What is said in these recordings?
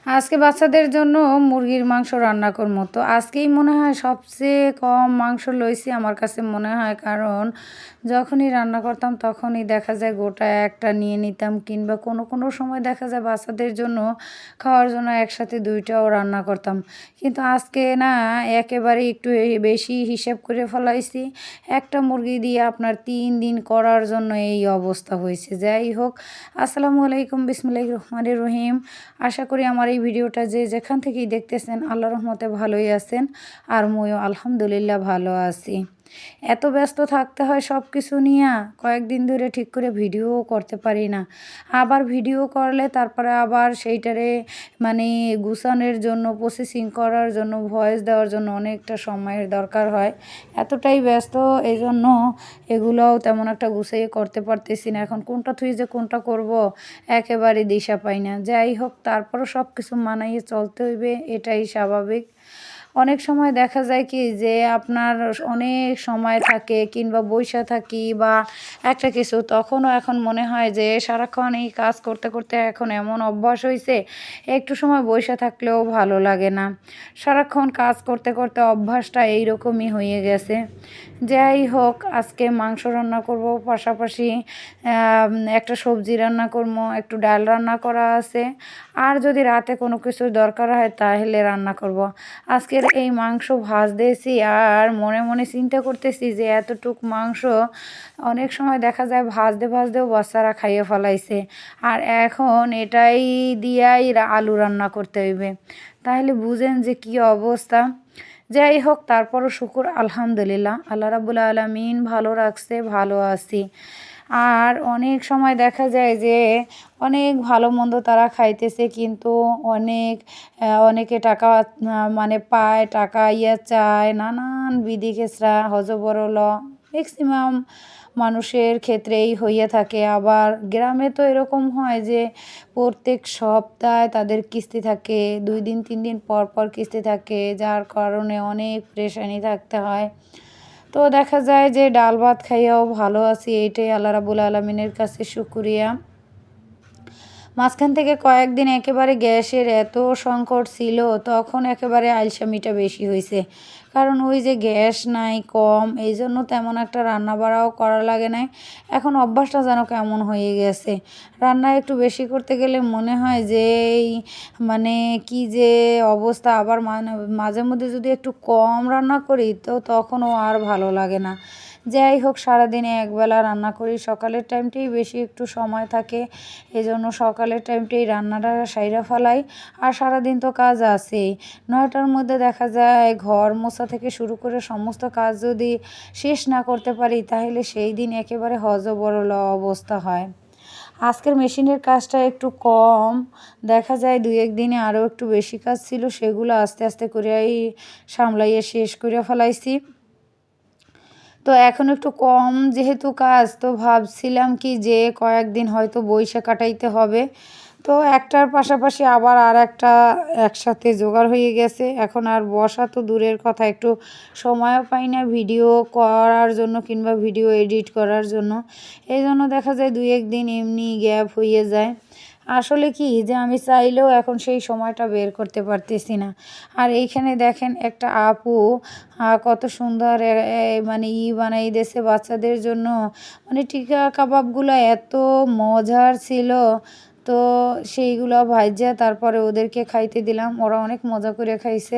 আজকে বাচ্চাদের জন্য মুরগির মাংস রান্না করবো। তো আজকেই মনে হয় সবচেয়ে কম মাংস লইছি আমার কাছে মনে হয়, কারণ যখনই রান্না করতাম তখনই দেখা যায় গোটা একটা নিয়ে নিতাম, কিংবা কোনো কোনো সময় দেখা যায় বাচ্চাদের জন্য খাওয়ার জন্য একসাথে দুইটাও রান্না করতাম। কিন্তু আজকে না, একেবারে একটু বেশি হিসেব করে ফেলাইছি। একটা মুরগি দিয়ে আপনার 3 দিন করার জন্য এই অবস্থা হয়েছে। যাই হোক, আসসালামু আলাইকুম, বিসমিল্লাহির রহমানির রহিম। আশা করি আমার এই ভিডিওটা যে যেখান থেকেই দেখতেছেন আল্লাহর রহমতে ভালোই আছেন, আর ময়ও আলহামদুলিল্লাহ ভালো আছি। এত ব্যস্ত থাকতে হয় সব কিছু নিয়ে, কয়েকদিন ধরে ঠিক করে ভিডিও করতে পারি না। আবার ভিডিও করলে তারপরে আবার সেইটারে মানে গুছানোর জন্য, প্রসেসিং করার জন্য, ভয়েস দেওয়ার জন্য অনেকটা সময়ের দরকার হয়। এতটাই ব্যস্ত, এই জন্য এগুলোও তেমন একটা গুছিয়ে করতে পারতেছি না। এখন কোনটা থুয়ে যে কোনটা করব একেবারে দিশা পাই না। যাই হোক, তারপরও সব কিছু মানাইয়ে চলতে হইবে, এটাই স্বাভাবিক। অনেক সময় দেখা যায় কি যে আপনার অনেক সময় থাকে, কিংবা বইসা থাকি বা একটা কিছু, তখনও এখন মনে হয় যে সারাক্ষণ এই কাজ করতে করতে এখন এমন অভ্যাস হয়েছে, একটু সময় বইসা থাকলেও ভালো লাগে না। সারাক্ষণ কাজ করতে করতে অভ্যাসটা এইরকমই হয়ে গেছে। যাই হোক, আজকে মাংস রান্না করব, পাশাপাশি একটা সবজি রান্না করবো, একটু ডাল রান্না করা আছে, আর যদি রাতে কোনো কিছুর দরকার হয় তাহলে রান্না করব। আজকের এই মাংস ভাজতেছি আর মনে মনে চিন্তা করতেছি যে এতটুক মাংস অনেক সময় দেখা যায় ভাজতে ভাজতেও বাচ্চারা খাইয়ে ফেলাইছে, আর এখন এটাই দিয়াই আলু রান্না করতে হইবে। তাহলে বুঝেন যে কি অবস্থা। যাই হোক, তারপরও শুকুর আলহামদুলিল্লাহ, আল্লাহ রাব্বুল আলামিন ভালো রাখছে, ভালো আছি। আর অনেক সময় দেখা যায় যে অনেক ভালো মন্দ তারা খাইতেছে, কিন্তু অনেকে টাকা মানে পায়, টাকা চায়, নানান বিধি খেসরা হযবরল ম্যাক্সিমাম মানুষের ক্ষেত্রেই হইয়া থাকে। আবার গ্রামে তো এরকম হয় যে প্রত্যেক সপ্তাহে তাদের কিস্তি থাকে, 2 দিন 3 দিন পর পর কিস্তি থাকে, যার কারণে অনেক পেরেশানি থাকতে হয়। তো দেখা যায় যে ডাল ভাত খাইয়াও ভালো আছি, এইটাই আল্লাহ রাব্বুল আলামিনের কাছে শুকরিয়া। মাঝখান থেকে কয়েকদিন একেবারে গ্যাসের এত সংকট ছিল, তখন একেবারে আলসামিটা বেশি হয়েছে। কারণ ওই যে গ্যাস নাই, কম, এই জন্য তেমন একটা রান্না বাড়াও করা লাগে নাই। এখন অভ্যাসটা যেন কেমন হয়ে গেছে। রান্না একটু বেশি করতে গেলে মনে হয় যে এই মানে কি যে অবস্থা। আবার মাঝে মধ্যে যদি একটু কম রান্না করি তো তখনও আর ভালো লাগে না। যাই হোক, সারাদিনে একবেলা রান্না করি, সকালের টাইমটাই বেশি একটু সময় থাকে, এজন্য সকালের টাইমটাই রান্নাটা সাইরা ফেলাই। আর সারাদিন তো কাজ আছেই। 9টার মধ্যে দেখা যায় ঘর মোছা থেকে শুরু করে সমস্ত কাজ যদি শেষ না করতে পারি তাহলে সেই দিন একেবারে হযবরল অবস্থা হয়। আজকের মেশিনের কাজটা একটু কম, দেখা যায় 2-1 দিনে আরও একটু বেশি কাজ ছিল, সেগুলো আস্তে আস্তে করেই সামলাইয়া শেষ করে ফেলাইছি। তো এখন একটু কম যেহেতু কাজ, তো ভাবছিলাম কি যে কয়েকদিন হয়তো বইসা কাটাইতে হবে। তো একটার পাশাপাশি আবার আর একটা একসাথে জোগাড় হয়ে গেছে। এখন আর বসা তো দূরের কথা, একটু সময়ও পাই না ভিডিও করার জন্য কিংবা ভিডিও এডিট করার জন্য। এই জন্য দেখা যায় 2-1 দিন এমনি গ্যাপ হয়ে যায়। আসলে কি যে আমি চাইলেও এখন সেই সময়টা বের করতে পারতেছি না। আর এইখানে দেখেন একটা আপু কত সুন্দর মানে বানাই দিয়েছে বাচ্চাদের জন্য। মানে টিক্কা কাবাবগুলো এত মজার ছিল। তো সেইগুলো ভাইজা তারপরে ওদেরকে খাইতে দিলাম, ওরা অনেক মজা করে খাইছে।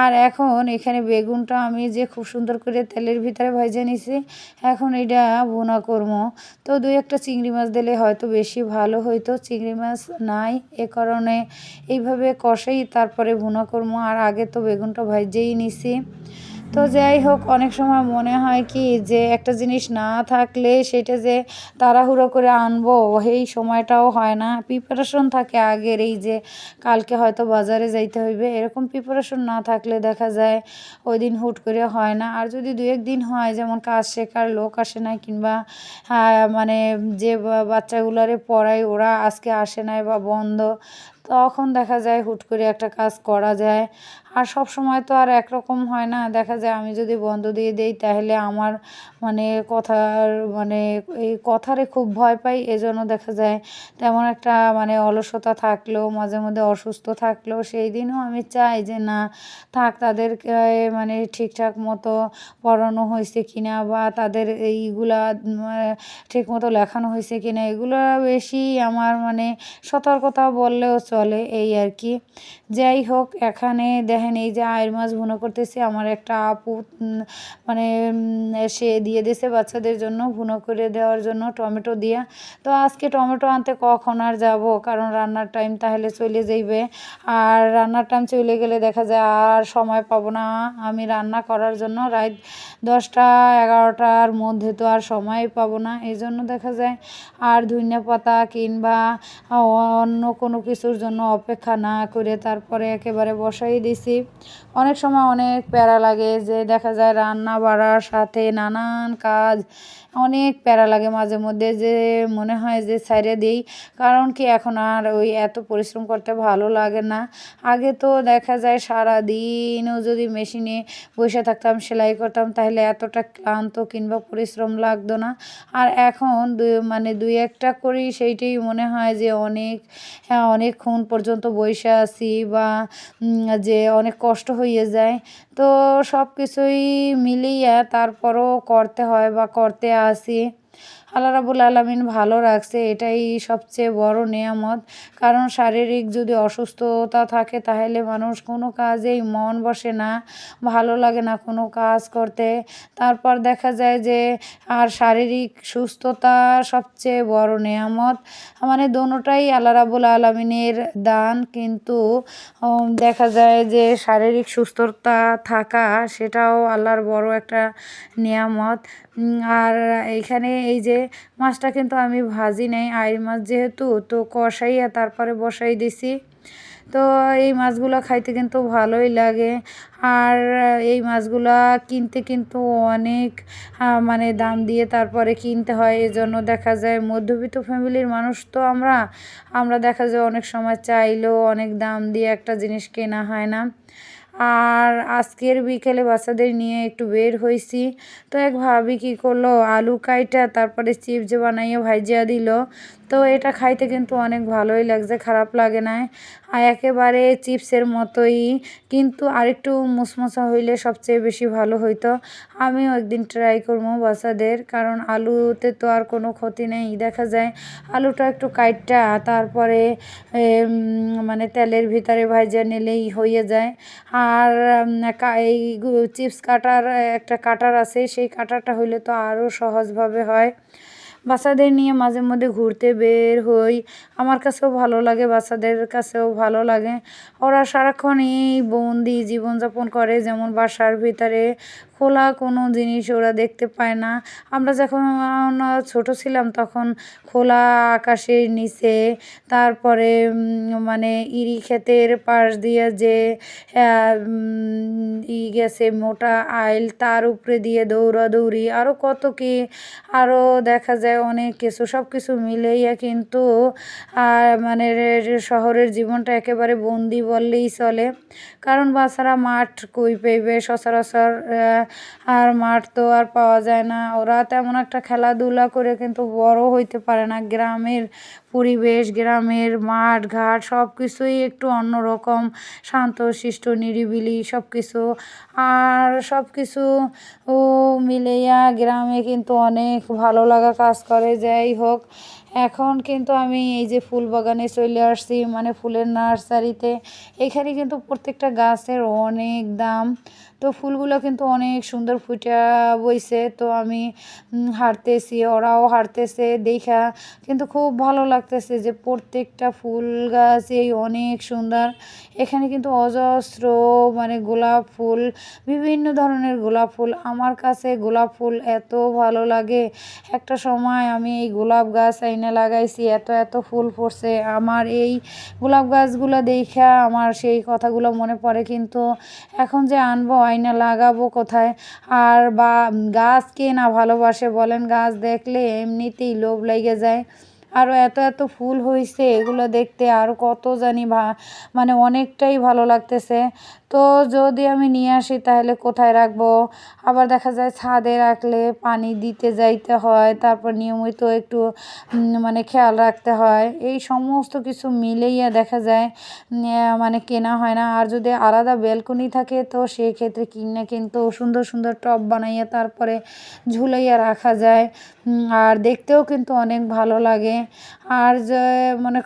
আর এখন এখানে বেগুনটা আমি যে খুব সুন্দর করে তেলের ভিতরে ভাইজা নিছি, এখন এটা ভুনা করবো। তো 2-1টা চিংড়ি মাছ দিলে হয়তো বেশি ভালো হইতো, চিংড়ি মাছ নাই, এ কারণে এইভাবে কষাই তারপরে ভুনা করবো। আর আগে তো বেগুনটা ভাইজেই নিছি। তো যাই হোক, অনেক সময় মনে হয় কি যে একটা জিনিস না থাকলে সেটা যে তাড়াহুড়ো করে আনবো এই সময়টাও হয় না। প্রিপারেশন থাকে আগের, এই যে কালকে হয়তো বাজারে যাইতে হইবে, এরকম প্রিপারেশন না থাকলে দেখা যায় ওই দিন হুট করে হয় না। আর যদি 2-1 দিন হয়, যেমন কাজ শেখার লোক আসে নাই, কিংবা মানে যে বাচ্চাগুলারে পড়াই ওরা আজকে আসে নাই বা বন্ধ, তখন দেখা যায় হুট করে একটা কাজ করা যায়। আর সব সময় তো আর একরকম হয় না। দেখা যায় আমি যদি বন্ধ দিয়ে দেই তাহলে আমার মানে কথার মানে এই কথারে খুব ভয় পাই। এজন্য দেখা যায় তেমন একটা মানে অলসতা থাকলেও মাঝে মধ্যে অসুস্থ থাকলেও সেই দিনও আমি চাই যে না থাক তাদেরকে মানে ঠিকঠাক মতো পড়ানো হয়েছে কিনা বা তাদের এইগুলা ঠিকমতো লেখানো হয়েছে কিনা এগুলো বেশি আমার মানে সতর্কতা বললেও চলে এই আর কি। যাই হোক এখানে দেখেন এই যে আইড় মাছ ভুনা করতেছি আমার একটা আপু মানে সে দিয়ে দিয়েছে বাচ্চাদের জন্য ভুনা করে দেওয়ার জন্য টমেটো দিয়ে। তো আজকে টমেটো আনতে কখন আর যাব, কারণ রান্নার টাইম তাহলে চলে যাইবে। আর রান্নার টাইম চলে গেলে দেখা যায় আর সময় পাবো না আমি রান্না করার জন্য। রাত 10টা 11টার মধ্যে তো আর সময় পাবো না। এই জন্য দেখা যায় আর ধনিয়া পাতা কিংবা অন্য কোনো কিছুর জন্য অপেক্ষা না করে তারপরে একেবারে বসাই দিছি। অনেক সময় অনেক প্যারা লাগে যে দেখা যায় রান্না বাড়ার সাথে নানান কাজ অনেক প্যারা লাগে মাঝে মধ্যে, যে মনে হয় যে ছাইড়ে দিই। কারণ কি এখন আর ওই এত পরিশ্রম করতে ভালো লাগে না। আগে তো দেখা যায় সারাদিনও যদি মেশিনে বসে থাকতাম সেলাই করতাম তাহলে এতটা ক্লান্ত কিংবা পরিশ্রম লাগতো না। আর এখন মানে দুই একটা করি সেইটাই মনে হয় যে অনেক অনেকক্ষণ পর্যন্ত বসে আছি বা যে অনেক কষ্ট হয়ে যায়। তো সব কিছুই মিলিয়ে তারপরও করতে হয় বা করতে আসি। আল্লাহ রাব্বুল আলামিন ভালো রাখছে, এটাই সবচেয়ে বড় নেয়ামত। কারণ শারীরিক যদি অসুস্থতা থাকে তাহলে মানুষ কোনো কাজেই মন বসে না, ভালো লাগে না কোনো কাজ করতে। তারপর দেখা যায় যে আর শারীরিক সুস্থতা সবচেয়ে বড় নেয়ামত। মানে দোনোটাই আল্লাহ রাব্বুল আলামিনের দান, কিন্তু দেখা যায় যে শারীরিক সুস্থতা থাকা সেটাও আল্লাহর বড় একটা নেয়ামত। আর এইখানে এই যে মাছটা কিন্তু আমি ভাজি নাই, আইড় মাছ যেহেতু তো কষাইয়া তারপরে বসাই দিছি। তো এই মাছগুলো খাইতে কিন্তু ভালোই লাগে। আর এই মাছগুলা কিনতে কিন্তু অনেক মানে দাম দিয়ে তারপরে কিনতে হয়। এজন্য দেখা যায় মধ্যবিত্ত ফ্যামিলির মানুষ তো আমরা দেখা যায় অনেক সময় চাইলেও অনেক দাম দিয়ে একটা জিনিস কেনা হয় না। আর আজকের বিকেলে বাচ্চাদের নিয়ে একটু বের হইছি। তো এক ভাবি কী করলো আলু কাইটা তারপরে চিপস বানাইয়া ভাইজিয়া দিল। তো এটা খাইতে কিন্তু অনেক ভালোই লাগছে, খারাপ লাগে নাই। আর একেবারে চিপসের মতোই, কিন্তু আরেকটু মুচমুচা হইলে সবচেয়ে বেশি ভালো হইতো। আমিও একদিন ট্রাই করবো বাচ্চাদের, কারণ আলুতে তো আর কোনো ক্ষতি নেই। দেখা যায় আলুটা একটু কাইটটা তারপরে মানে তেলের ভিতরে ভাইজা নিলেই হয়ে যায়। আর এই চিপস কাটার একটা কাটার আছে, সেই কাটারটা হইলে তো আরও সহজভাবে হয়। বাচ্চাদের নিয়ে মাঝে মধ্যে ঘুরতে বের হই, আমার কাছেও ভালো লাগে বাচ্চাদের কাছেও ভালো লাগে। ওরা সারাক্ষণ এই বন্দি জীবনযাপন করে, যেমন বাসার ভিতরে খোলা কোনো জিনিস ওরা দেখতে পায় না। আমরা যখন ছোট ছিলাম তখন খোলা আকাশের নিচে, তারপরে মানে ইরি ক্ষেতের পাশ দিয়ে যে গেছে মোটা আইল তার উপরে দিয়ে দৌড়াদৌড়ি আরও কত কি, আরও দেখা যায় অনেক কিছু, সব কিছু মিলেইয়া কিন্তু মানে শহরের জীবনটা একেবারে বন্দি বললেই চলে। কারণ বাচ্চারা মাঠ কই পাইবে সচরাচর, আর মাঠ তো আর পাওয়া যায় না। ওরা তেমন একটা খেলাধুলা করে কিন্তু বড় হইতে পারে না। গ্রামের পরিবেশ, গ্রামের মাঠ ঘাট সব কিছুই একটু অন্যরকম, শান্তশিষ্ট নিরিবিলি সব কিছু। আর সব কিছু মিলাইয়া গ্রামে কিন্তু অনেক ভালো লাগা কাজ করে। যাই হোক এখন কিন্তু আমি এই যে ফুল বাগানে চলে আসছি, মানে ফুলের নার্সারিতে। এখানে কিন্তু প্রত্যেকটা গাছের অনেক দাম। তো ফুলগুলো কিন্তু অনেক সুন্দর ফুটে বইছে। তো আমি হাঁটতেছি, ওরাও হাঁটতেছে, দেখা কিন্তু খুব ভালো লাগতেছে যে প্রত্যেকটা ফুল গাছই অনেক সুন্দর। এখানে কিন্তু অজস্র মানে গোলাপ ফুল, বিভিন্ন ধরনের গোলাপ ফুল। আমার কাছে গোলাপ ফুল এত ভালো লাগে, একটা সময় আমি এই গোলাপ গাছ আইনা লাগাইছি, এত এত ফুল ফুটছে। আমার এই গোলাপ গাছগুলো দেখা আমার সেই কথাগুলো মনে পড়ে, কিন্তু এখন যে আনবো আইনা লাগাবো কোথায়? আর বা গাছ কে না ভালোবাসে বলেন, গাছ দেখলে এমনিতেই লোভ লেগে যায়। আরও এত এত ফুল হয়েছে, এগুলো দেখতে আরও কত জানি মানে অনেকটাই ভালো লাগতেছে। তো যদি আমি নিয়ে আসি তাহলে কোথায় রাখবো? আবার দেখা যায় ছাদে রাখলে পানি দিতে যাইতে হয়, তারপর নিয়মিত একটু মানে খেয়াল রাখতে হয়। এই সমস্ত কিছু মিলেইয়া দেখা যায় মানে কেনা হয় না। আর যদি আলাদা ব্যালকনি থাকে তো সেক্ষেত্রে কিনে কিন্তু সুন্দর সুন্দর টব বানাইয়া তারপরে ঝুলাইয়া রাখা যায়। আর দেখতেও কিন্তু অনেক ভালো লাগে। আর যে মনে